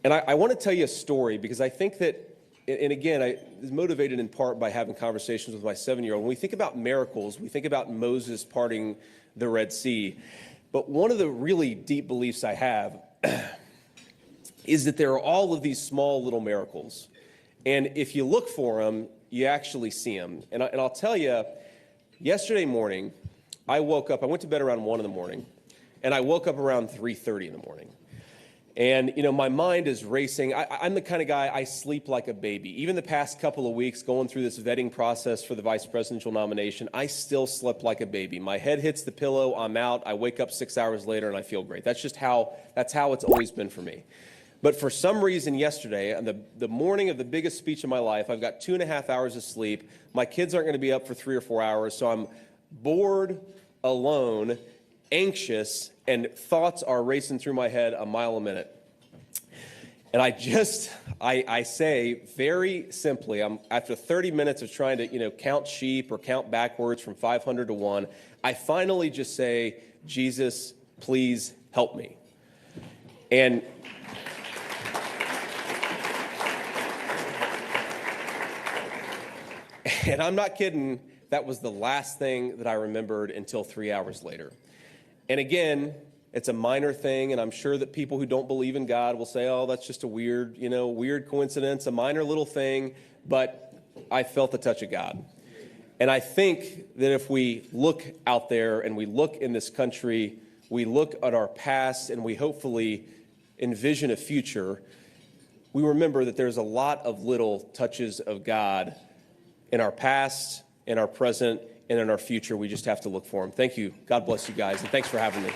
And I want to tell you a story because I think that, and again, I was motivated in part by having conversations with my 7-year-old. When we think about miracles, we think about Moses parting the Red Sea. But one of the really deep beliefs I have is that there are all of these small little miracles. And if you look for them, you actually see them. And I'll tell you, yesterday morning, I woke up, I went to bed around 1 in the morning, and I woke up around 3:30 in the morning. And, my mind is racing. I'm the kind of guy, I sleep like a baby. Even the past couple of weeks, going through this vetting process for the vice presidential nomination, I still slept like a baby. My head hits the pillow, I'm out, I wake up 6 hours later, and I feel great. That's how it's always been for me. But for some reason yesterday, on the morning of the biggest speech of my life, I've got 2.5 hours of sleep. My kids aren't going to be up for 3 or 4 hours, so I'm bored, alone, anxious, and thoughts are racing through my head a mile a minute. And I say very simply, after 30 minutes of trying to count sheep or count backwards from 500 to 1, I finally just say, Jesus, please help me. And I'm not kidding, that was the last thing that I remembered until 3 hours later. And again, it's a minor thing, and I'm sure that people who don't believe in God will say, oh, that's just a weird coincidence, a minor little thing, but I felt the touch of God. And I think that if we look out there and we look in this country, we look at our past and we hopefully envision a future, we remember that there's a lot of little touches of God in our past, in our present, and in our future. We just have to look for them. Thank you. God bless you guys, and thanks for having me.